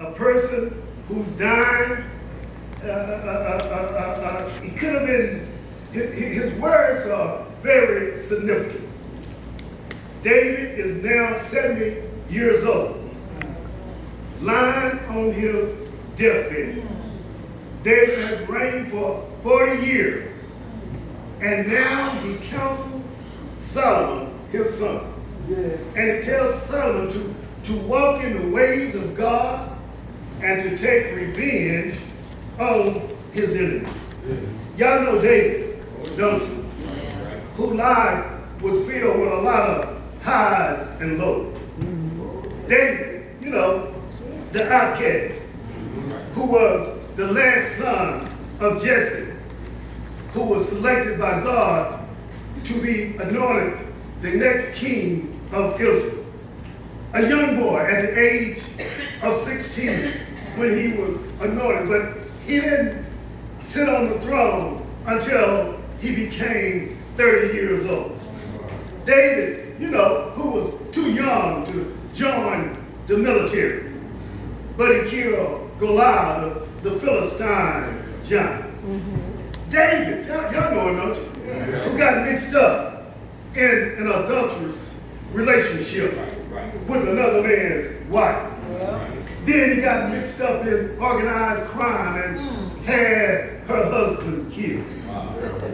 a person who's dying. He could have been, his words are very significant. David is now 70 years old, lying on his deathbed. David has reigned for 40 years, and now he counsels Solomon, his son. And he tells Solomon to walk in the ways of God and to take revenge on his enemy. Y'all know David, don't you? Whose life was filled with a lot of highs and lows. David, you know, the outcast, who was the last son of Jesse, who was selected by God to be anointed the next king of Israel. A young boy at the age of 16 when he was anointed, but he didn't sit on the throne until he became 30 years old. David, you know, who was too young to join the military, but he killed Goliath, the Philistine giant. David, y'all know him, don't you? Who got mixed up in an adulterous relationship with another man's wife. Then he got mixed up in organized crime and had her husband killed.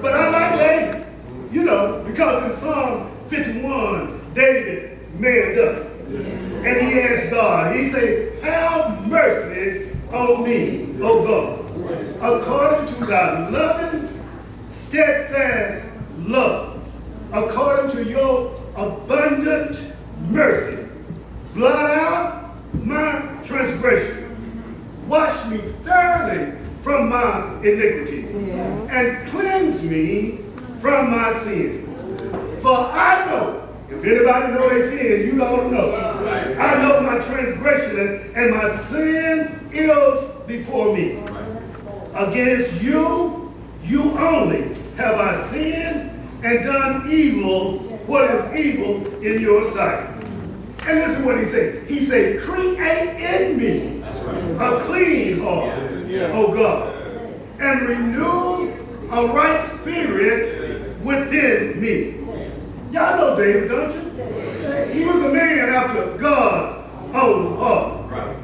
But I like David, you know, because in Psalm 51, David made up. And he asked God, he said, have mercy on me, O God, according to thy loving, steadfast love, according to your abundant mercy. Blot out my transgression. Wash me thoroughly from my iniquity and cleanse me from my sin. For I know, if anybody know they sin, you ought to know. I know my transgression and my sin is before me. Against you, you only have I sinned and done evil, what is evil in your sight. And listen what he said. He said, create in me a clean heart, O God, and renew a right spirit within me. Y'all know David, don't you? He was a man after God's own heart.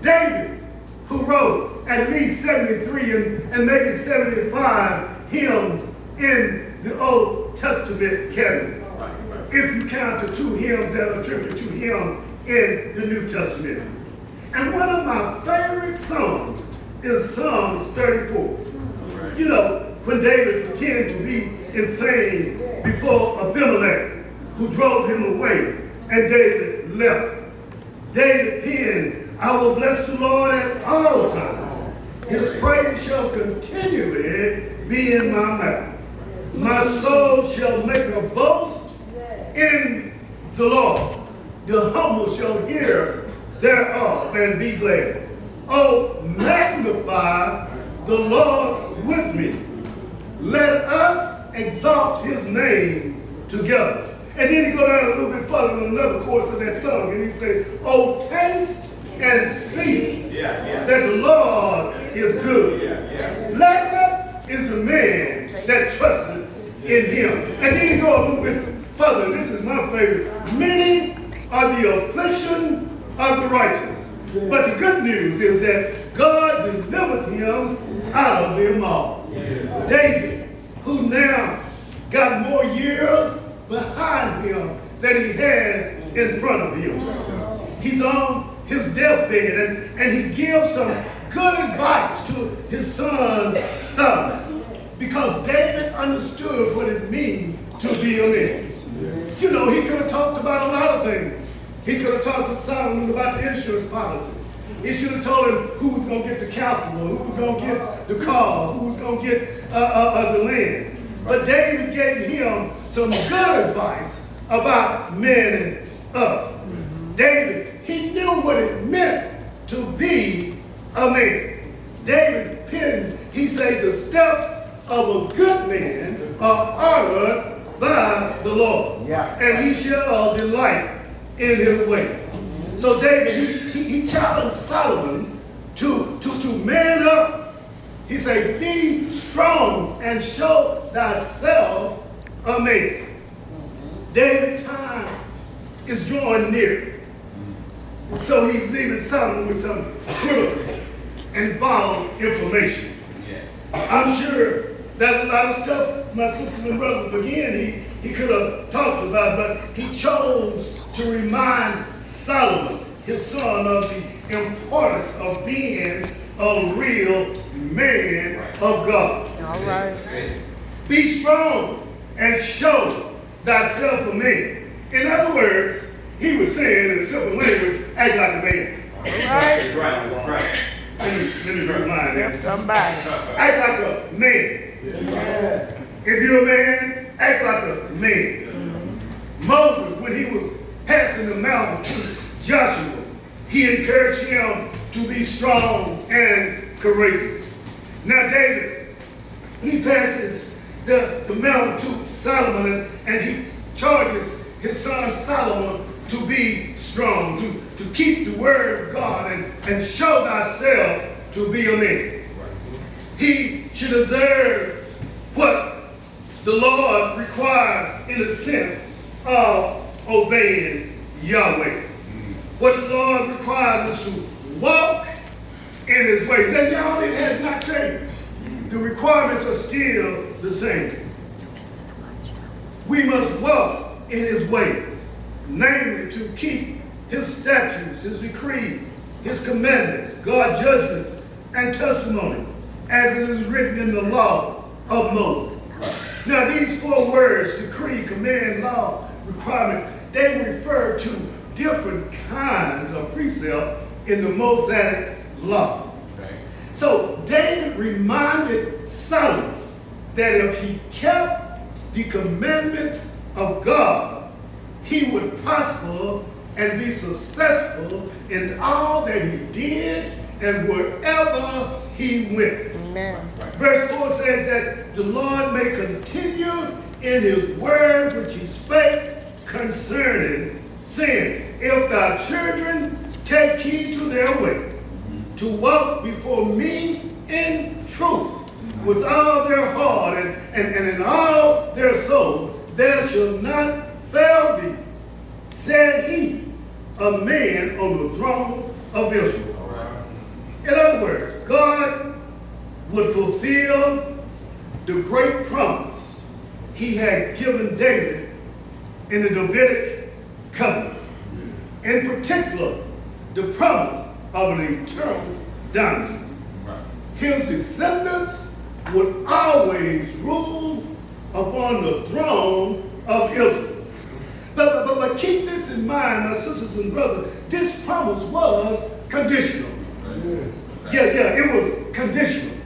David, who wrote at least 73 and maybe 75 hymns in the Old Testament canon, if you count the 2 hymns that are attributed to him in the New Testament. And one of my favorite songs is Psalms 34. You know, when David pretended to be insane before Abimelech, who drove him away, and David left. David penned, I will bless the Lord at all times. His praise shall continually be in my mouth. My soul shall make a boast in the Lord. The humble shall hear thereof and be glad. Oh, magnify the Lord with me. Let us exalt his name together. And then he go down a little bit further in another chorus of that song, and he says, oh, taste and see that the Lord is good. Blessed is the man that trusteth in him. And then he go a little bit further. This is my favorite. Many are the affliction of the righteous, but the good news is that God delivered him out of them all. David, who now got more years behind him than he has in front of him. He's on his deathbed, and he gives some good advice to his son Solomon, because David understood what it means to be a man. You know, he could have talked about a lot of things. He could have talked to Solomon about the insurance policy. He should have told him who was going to get the counselor, who was going to get the car, who was going to get the land. But David gave him some good advice about manning up. David, he knew what it meant to be a man. David penned, he said, the steps of a good man are ordered by the Lord, and he shall delight in his way. So David, he challenged Solomon to man up. He said, be strong and show thyself a man. David's time is drawing near. So he's leaving Solomon with some critical and vital information. I'm sure there's a lot of stuff my sisters and brothers, again, he could have talked about, but he chose to remind Solomon, his son, of the importance of being a real man of God. All right. Be strong and show thyself a man. In other words, he was saying in simple language, act like a man. All right. Right. Let me remind that. Somebody. Act like a man. Yeah. If you're a man, act like a man. Moses, when he was passing the mountain to Joshua, he encouraged him to be strong and courageous. Now David, he passes the mountain to Solomon, and he charges his son Solomon to be strong, to keep the word of God and show thyself to be a man. He should observe what the Lord requires in the sense of obeying Yahweh. What the Lord requires us to walk in his ways. And y'all, it has not changed. The requirements are still the same. We must walk in his ways, namely to keep his statutes, his decrees, his commandments, God's judgments, and testimony, as it is written in the law of Moses. Now these 4 words, decree, command, law, requirements, they refer to different kinds of precept in the Mosaic law. So David reminded Solomon that if he kept the commandments of God, he would prosper and be successful in all that he did and wherever he went. Amen. Verse 4 says that the Lord may continue in his word which he spake concerning, saying, if thy children take heed to their way, to walk before me in truth with all their heart and in all their soul, there shall not fail thee, said he, a man on the throne of Israel. In other words, God would fulfill the great promise he had given David in the Davidic covenant. In particular, the promise of an eternal dynasty. His descendants would always rule upon the throne of Israel. But keep this in mind, my sisters and brothers, this promise was conditional. Yeah, it was conditional.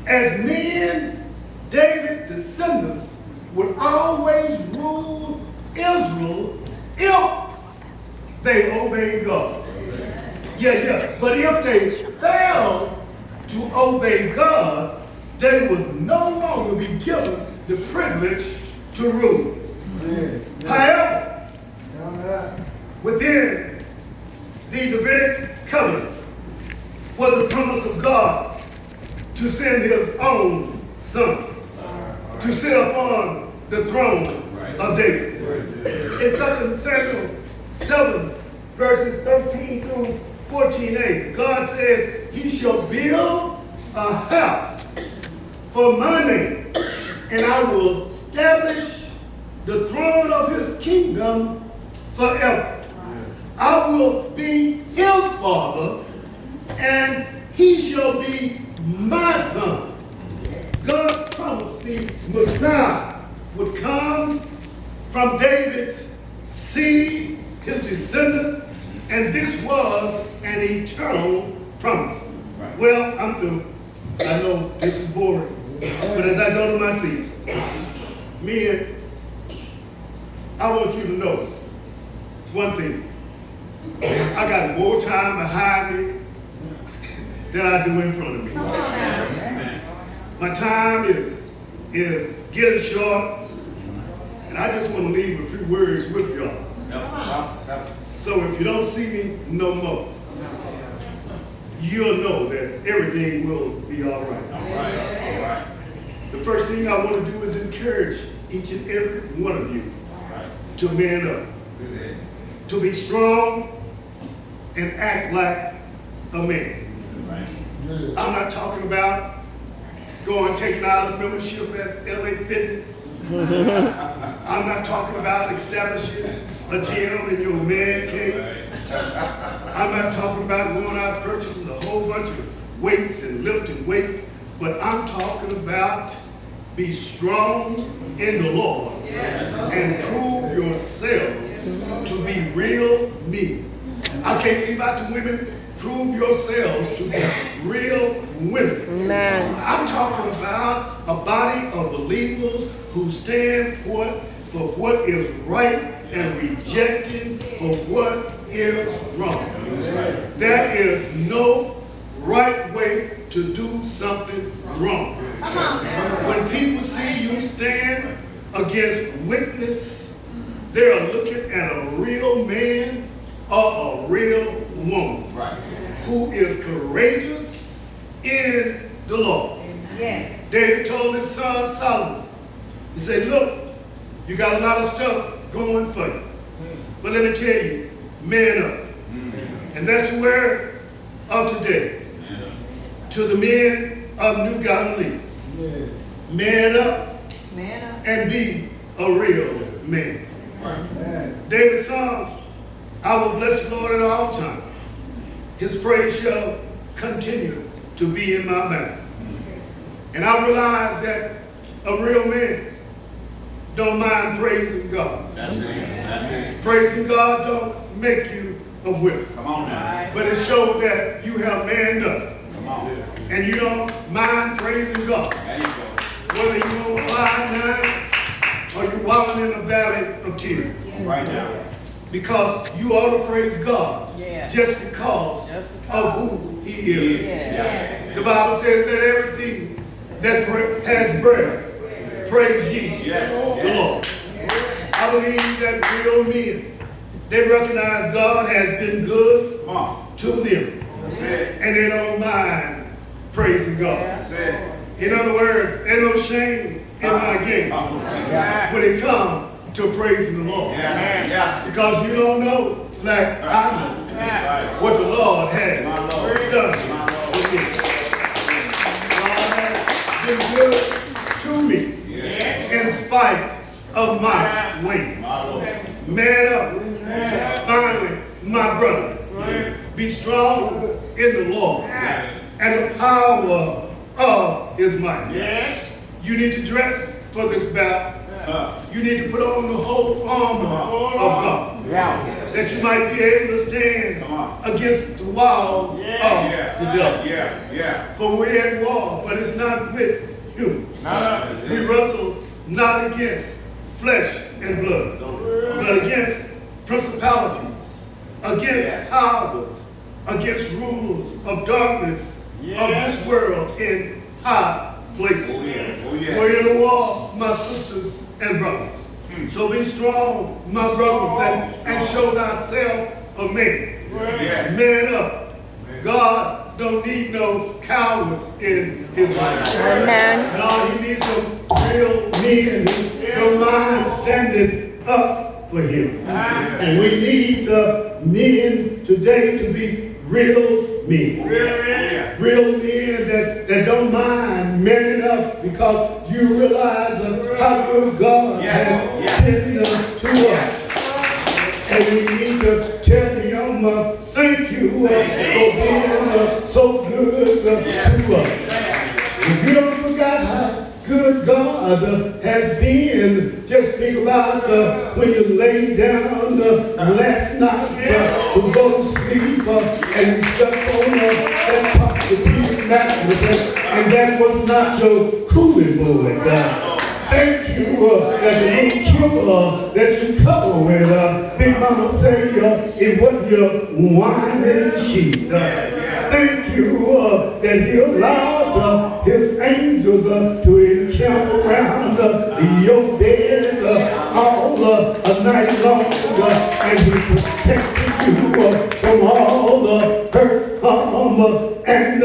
As men, David's descendants would always rule Israel if they obeyed God. Yeah. But if they failed to obey God, they would no longer be given the privilege to rule. However, within the Davidic covenant was the promise of God to send his own son to sit upon the throne of David. In 2 Samuel 7, verses 13 through 14a, God says, he shall build a house for my name, and I will establish the throne of his kingdom forever. I will be his father, and he shall be my son. God promised the Messiah would come from David's seed, his descendant, and this was an eternal promise. Well, I'm through. I know this is boring, but as I go to my seat, men, I want you to know one thing. I got more time behind me than I do in front of me. My time is getting short, and I just want to leave a few words with y'all. So So if you don't see me no more, you'll know that everything will be all right. All right. All right. The first thing I want to do is encourage each and every one of you All right. to man up, That's it. to be strong and act like a man. Right. I'm not talking about taking out a membership at LA Fitness. I'm not talking about establishing a gym in your man cave. I'm not talking about going out purchasing a whole bunch of weights and lifting weight, but I'm talking about be strong in the Lord and prove yourselves to be real men. I can't leave out the women. Prove yourselves to be real women. Amen. I'm talking about a body of believers who stand for what is right and rejecting for what is wrong. There is no right way to do something wrong. When people see you stand against witness, they are looking at a real man or a real woman who is courageous in the Lord. David told his son Solomon, he said, look, you got a lot of stuff going for you. But let me tell you, man up. And that's the word of today. To the men of New Galilee. Man up and be a real man. David sung, I will bless the Lord at all times. His praise shall continue to be in my mouth. And I realize that a real man don't mind praising God. That's it. That's it. Praising God don't make you a whip. Come on now. But it shows that you have manned up. Come on. And you don't mind praising God. There you go. Whether you're on cloud nine or you're walking in the valley of tears. Right now. Because you ought to praise God just because Just of who He is. Yes. The Bible says that everything that has breath, praise ye Yes. the Lord. I believe that real men, they recognize God has been good Come on. to them. That's it. And they don't mind praising God. That's it. In other words, there's no shame in my game when it comes to praising the Lord. Yes. Yes. Because you don't know, like I know, Right. what the Lord has My Lord. done My Lord. with me. God has been good to me Yes. in spite of my ways. My Lord. Man up. Finally, my brother, be strong in the Lord Yes. and the power of His might. Yes. You need to dress for this battle. Uh, You need to put on the whole armor of God, that you might be able to stand Come on. against the walls of the devil. Yeah. Yeah. For we're at war, but it's not with humans. That's We it. wrestle not against flesh and blood, but against principalities, against powers, against rulers of darkness of this world in high places. Oh yeah. Oh yeah. We're in a war, my sisters and brothers. So be strong, my brothers, and show thyself a man. Yeah. Man up. God don't need no cowards in His life. Amen. No, He needs some real men who don't mind standing up for Him. And we need the men today to be real men. Yeah. Real men that don't mind manning up because you realize how good God has been to us. And we need to tell the young man, thank you for being so good to us. If you don't forget how good God has been, just think about when you laid down last night to go to sleep and you slept on that Posturepedic mattress and that was not your cooling board. Thank you that the little cure that you cover with, Big Mama say it wasn't your whining sheet. Thank you that He allowed his angels to encamp around your bed all night long, and he protected you from all hurt, harm, and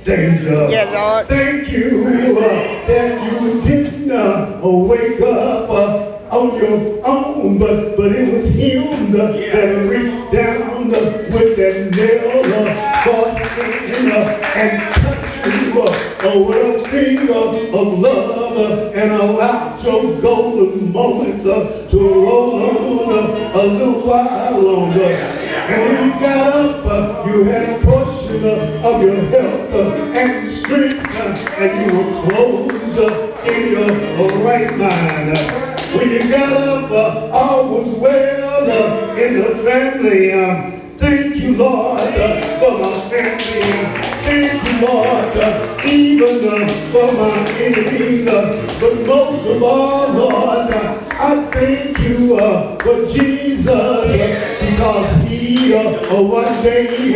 danger. Yeah, Lord. Thank you that you didn't wake up on your own, but it was him that reached down with that nail and touched you with a finger of love and allowed your golden moments to roll on a little while longer. And when you got up, you had a portion of your health and strength, and you were clothed in your right mind. When you got up, all was well in the family. Thank you, Lord, for my family. Thank you, Lord, even for my enemies. But most of all, Lord, I thank you for Jesus, because he one day he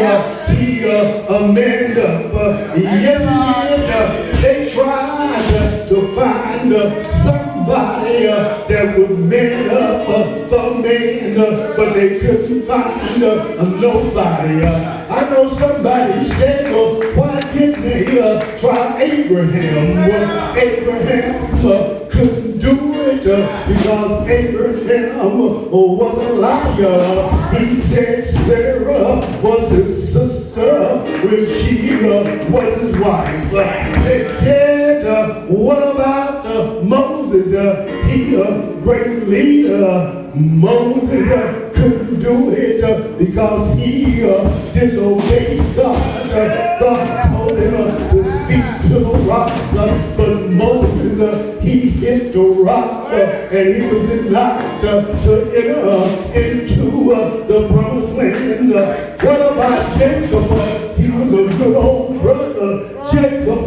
manned up. Yes, he did. They tried to find somebody that would man up for man, but they couldn't find nobody. I know somebody said, well, why didn't they try Abraham? Well, Abraham couldn't do it because Abraham was a liar. He said Sarah was his sister when she was his wife. They said, what about Moses? He a great leader. Moses couldn't do it because he disobeyed God. God told him to speak to the rock, but Moses he hit the rock and he was denied to enter into the promised land. What about Jacob? He was a good old brother. Jacob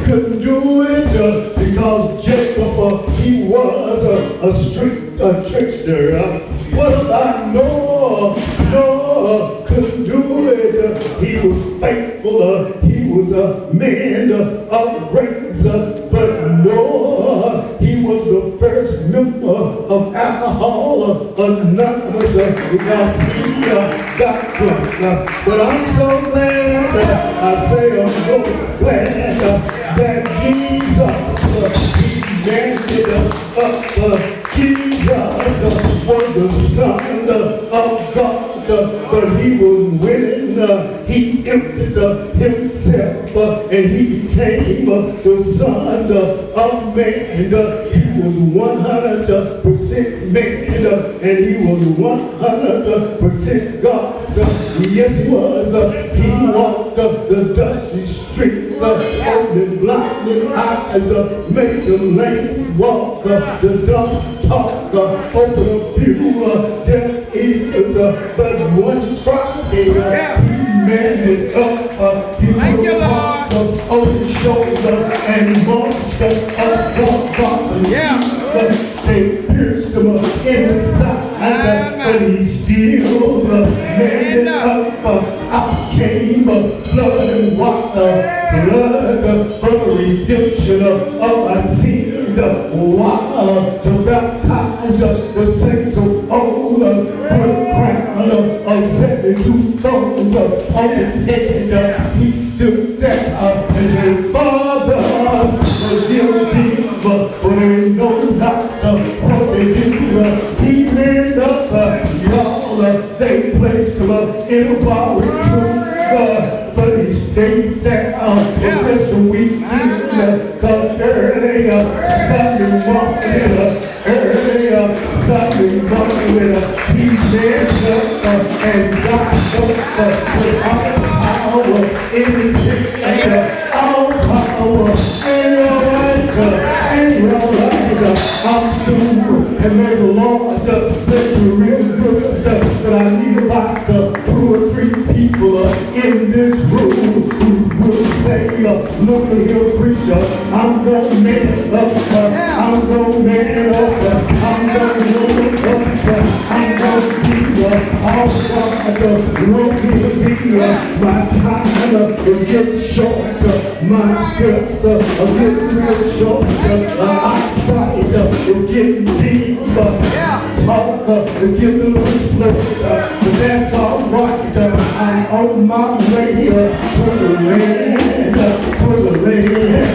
couldn't do it because Jacob he was a trickster. What about Noah? Noah couldn't do it. He was faithful. He was a man of grace. But Noah, he was the first member of Alcohol Anonymous because he got drunk. But I'm so glad, I say I'm so glad that Jesus, he manned up. Jesus was the Son of God, but he was willing. He emptied himself and he became the Son of Man. He was 100% man and he was 100% God. Yes, he was. He walked the dusty streets, opened blinded eyes, made the lame walk, the dumb talk, opened a few deaf ears. But one Friday, he manned it up. He put arms on his shoulder and marched up God. They pierced him in the side, but he still manned it up. Out came blood and water, blood for the redemption of our sins. Water to baptize the saints of old, put a crown of 72 thorns on his head. He stood there and said, Father, forgive them, for they know not what they do. He manned up, y'all, they placed him in a borrowed truth, but he stayed there for just a weekend, cause early Sunday morning, he manned up and got up with all power in his hand, all power in your right, in your right. I'm through, and may the Lord bless you real good, but I need about 2 or 3 people in this room who will say, look here, preacher, I'm gonna man up, I'm gonna man up, I'm gonna look up, I'm gonna be all God, won't be my time is getting shorter. My steps are getting real shorter. Eyesight is getting deeper. Talk is getting a little slower. But that's alright. I'm on my way to the land. To the land.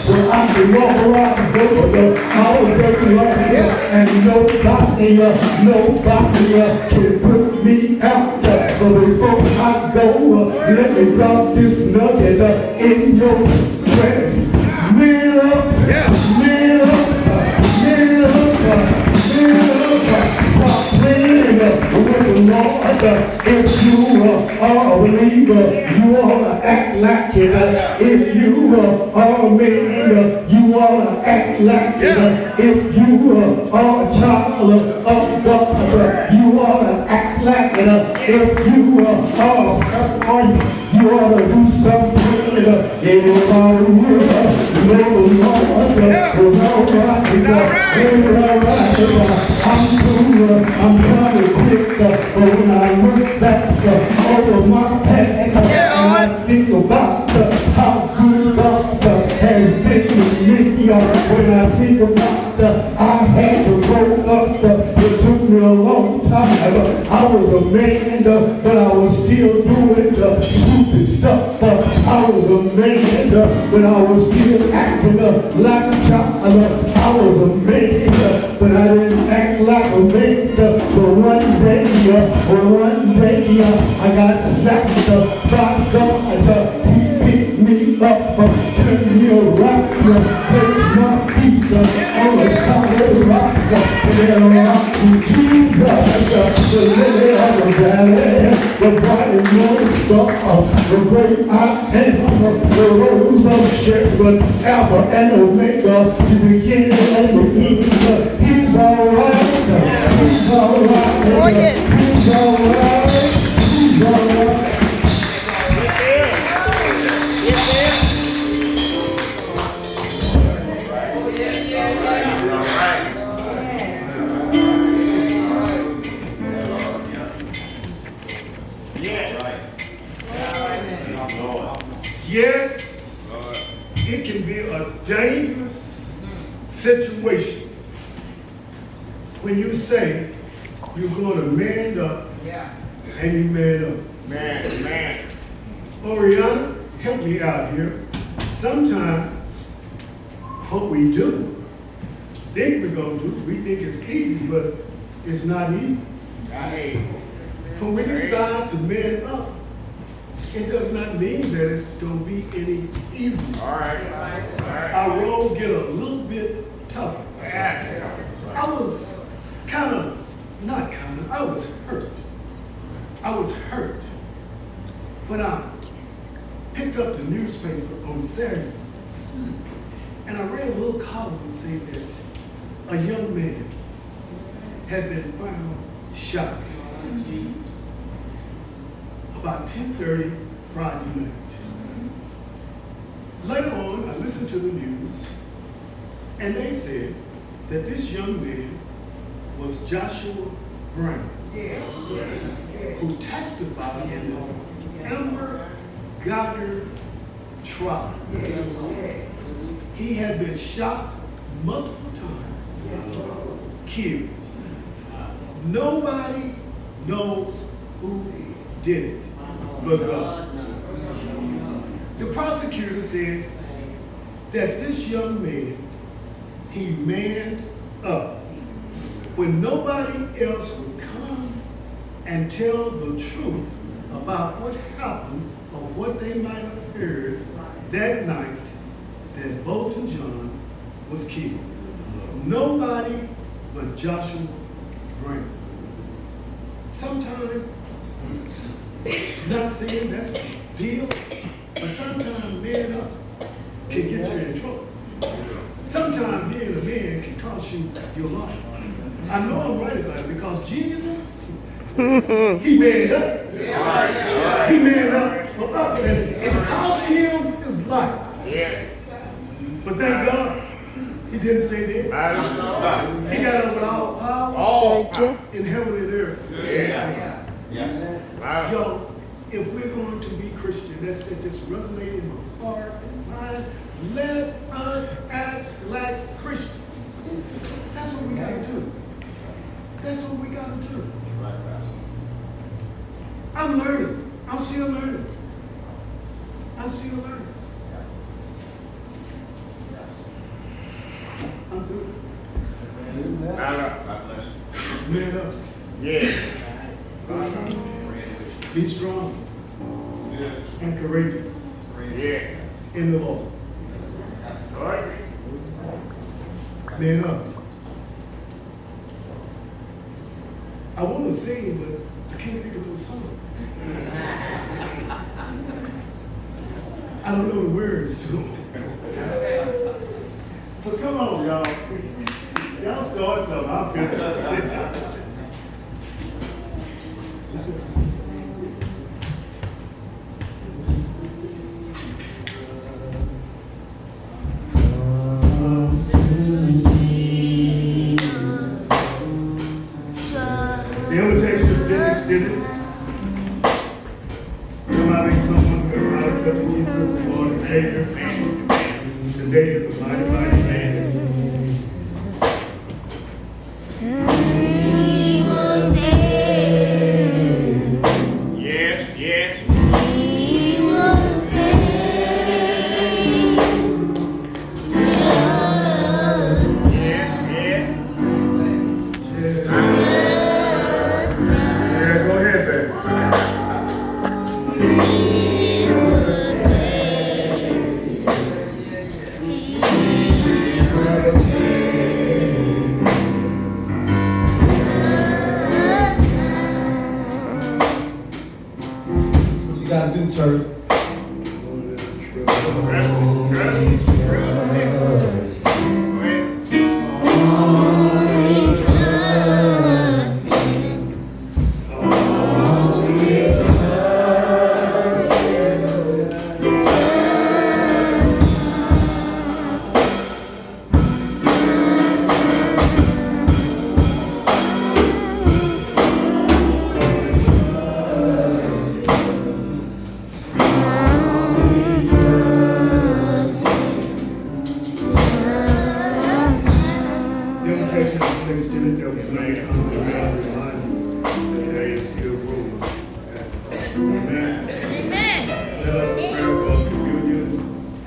Where I can walk around the world all day long. And nobody can put me out. But before I go, let me drop this nugget in your dress. Man up, man up, man up, man up. Stop playing with the Lord. If you are a believer, you ought to act like it. If you are a man, you ought to act like it. If you are a child of God, you ought to act like it. If you are, you ought to do something. Everybody will know the Lord was alright. I'm trying to quit, but when I look back over my past, and I think about how good God has been to me. When I think about I had to grow up, it took me a long time. I was a man, but I was still doing stupid stuff. I was a man, but I was still acting like a child. I was a man, but I didn't act like a man. But one day, I got slapped by God. He picked me up, turned me around, placed my feet on a solid rock. And then Jesus, the lily of the valley, the bright and morning star, the great I am, the rose of Sharon, Alpha and Omega, the beginning and the end. He's alright, he's alright, he's alright, he's alright. Yes, it can be a dangerous situation when you say you're going to man up and you man up. Man. Oriana, help me out here. Sometimes what we do, think we're going to do, we think it's easy, but it's not easy. When we decide to man up, it does not mean that it's going to be any easier. All right. Our road get a little bit tougher. I was I was hurt. I was hurt when I picked up the newspaper on Saturday, and I read a little column saying that a young man had been found shot about 10:30 Friday night. Later on, I listened to the news, and they said that this young man was Joshua Brown, who testified in the Amber Goddard trial. He had been shot multiple times, killed. Nobody knows who did it but God. The prosecutor says that this young man, he manned up when nobody else would come and tell the truth about what happened or what they might have heard that night that Bolton John was killed. Nobody but Joshua Brown. Sometimes, not saying that's a deal, but sometimes man up can get you in trouble. Sometimes being a man can cost you your life. I know I'm right about it because Jesus, he manned up. He manned up for us, and it cost him his life. But thank God, he didn't stay there. He got up with all power in heaven and earth. Yo, if we're going to be Christian, that's that just resonate in my heart and mind. Let us act like Christians. That's what we gotta do. That's what we gotta do. I'm learning. I'm still learning. I'm still learning. I'm through. God bless you. Man up. Yeah. Be strong and courageous Yeah. in the Lord. All right. Man up. I want to sing, but I can't think of the song. I don't know the words to them. So come on, y'all. Y'all start something. I'll finish it. The invitation has been extended. Somebody, someone who has not accepted Jesus as Lord and Savior. Today is a mighty, mighty day. Yeah, yeah. Yeah, yeah. Yeah, go ahead, baby. That's what you gotta do, church. Trust me.